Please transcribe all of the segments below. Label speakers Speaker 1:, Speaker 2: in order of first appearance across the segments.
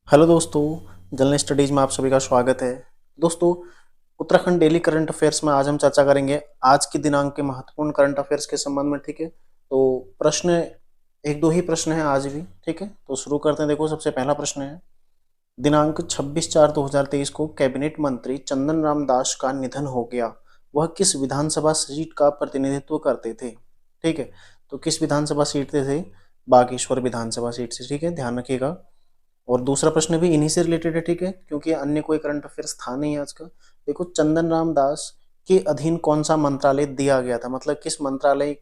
Speaker 1: Hello दोस्तों, general studies में आप सभी का स्वागत है। दोस्तों, उत्तराखंड डेली करंट अफेयर्स में आज हम चर्चा करेंगे आज की दिनांक के महत्वपूर्ण करंट अफेयर्स के संबंध में। ठीक है, तो प्रश्न एक दो ही प्रश्न है आज भी। ठीक है, तो शुरू करते हैं। देखो, सबसे पहला प्रश्न है, दिनांक 26/4/2023 को कैबिनेट मंत्री चंदन राम दास का निधन हो गया। वह किस विधानसभा सीट का प्रतिनिधित्व करते थे? ठीक है, तो किस विधानसभा सीट से थे? बागेश्वर विधानसभा सीट से। ठीक है, ध्यान रखिएगा। और दूसरा प्रश्न भी इन्हीं से रिलेटेड है। ठीक है, क्योंकि अन्य कोई करंट अफेयर्स था नहीं आज का। देखो, चंदन राम दास के अधीन कौन सा मंत्रालय दिया गया था, मतलब किस मंत्रालय,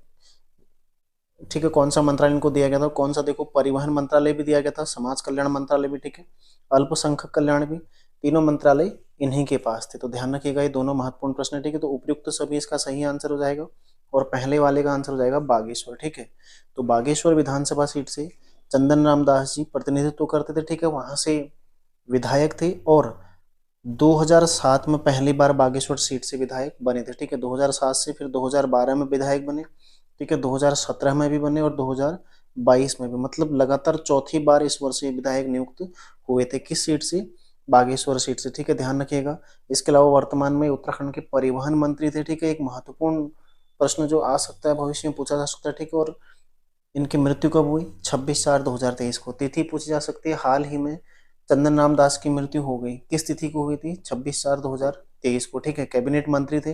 Speaker 1: ठीक है, कौन सा मंत्रालय इनको दिया गया था, कौन सा? देखो, परिवहन मंत्रालय भी दिया गया था, समाज कल्याण मंत्रालय भी, ठीक है, अल्पसंख्यक कल्याण भी, तीनों मंत्रालय इन्हीं के पास थे। तो ध्यान रखिएगा, ये दोनों महत्वपूर्ण प्रश्न है। ठीक है, तो उपयुक्त सभी इसका सही आंसर हो जाएगा और पहले वाले का आंसर हो जाएगा बागेश्वर। ठीक है, तो बागेश्वर विधानसभा सीट से चंदन राम दास जी प्रतिनिधित्व करते थे। ठीक है, वहां से विधायक थे और 2007 में पहली बार बागेश्वर सीट से विधायक बने थे। ठीक है, 2007 से फिर 2012 में विधायक बने। ठीक है, 2017 में भी बने और 2022 में भी, मतलब लगातार चौथी बार इस वर्ष ये विधायक नियुक्त हुए थे। किस सीट से? बागेश्वर सीट से। ठीक है, ध्यान रखिएगा। इसके अलावा वर्तमान में उत्तराखंड के परिवहन मंत्री थे। ठीक है, एक महत्वपूर्ण प्रश्न जो आ सकता है, भविष्य में पूछा जा सकता है। ठीक है, और इनकी मृत्यु कब हुई? 26/4/2023 को। तिथि पूछी जा सकती है। हाल ही में चंदन राम दास की मृत्यु हो गई, किस तिथि को हुई थी? 26/4/2023 को। ठीक है, कैबिनेट मंत्री थे।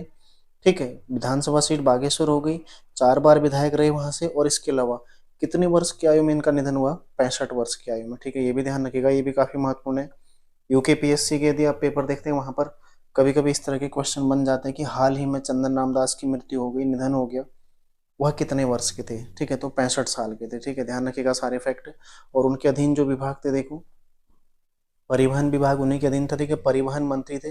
Speaker 1: ठीक है, विधानसभा सीट बागेश्वर हो गई, 4 बार विधायक रहे वहां से, और इसके अलावा कितने वर्ष की आयु में इनका निधन हुआ? 65 वर्ष की आयु में। ठीक है, ये भी ध्यान रखिएगा, ये भी काफी महत्वपूर्ण है। यूकेपीएससी के यदि आप पेपर देखते हैं, वहां पर कभी कभी इस तरह के क्वेश्चन बन जाते हैं कि हाल ही में चंदन राम दास की मृत्यु हो गई, निधन हो गया, वह कितने वर्ष के थे? ठीक है, तो 65 साल के थे। ठीक है, ध्यान रखिएगा सारे फैक्ट। और उनके अधीन जो विभाग थे, देखो, परिवहन विभाग उन्हीं के अधीन था। ठीक है, परिवहन मंत्री थे,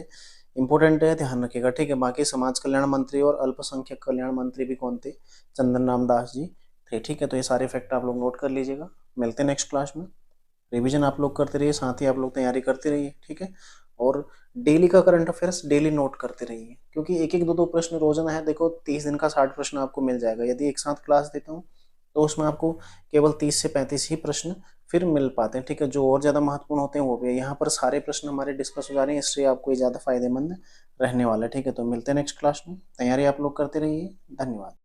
Speaker 1: इंपॉर्टेंट है, ध्यान रखिएगा। ठीक है, बाकी समाज कल्याण मंत्री और अल्पसंख्यक कल्याण मंत्री भी कौन थे? चंदन राम दास जी थे। ठीक है, तो ये सारे फैक्ट आप लोग नोट कर लीजिएगा। मिलते हैं नेक्स्ट क्लास में। रिवीजन आप लोग करते रहिए, साथ ही आप लोग तैयारी करते रहिए। ठीक है, और डेली का करंट अफेयर्स डेली नोट करते रहिए, क्योंकि एक एक दो दो प्रश्न रोजाना है। देखो, 30 दिन का 60 प्रश्न आपको मिल जाएगा। यदि एक साथ क्लास देता हूँ तो उसमें आपको केवल 30 से 35 ही प्रश्न फिर मिल पाते हैं। ठीक है, जो और ज्यादा महत्वपूर्ण होते हैं वो भी है। यहाँ पर सारे प्रश्न हमारे डिस्कस हो जा रहे हैं, इससे आपको ये ज्यादा फायदेमंद रहने वाला है। ठीक है, तो मिलते हैं नेक्स्ट क्लास में। तैयारी आप लोग करते रहिए। धन्यवाद।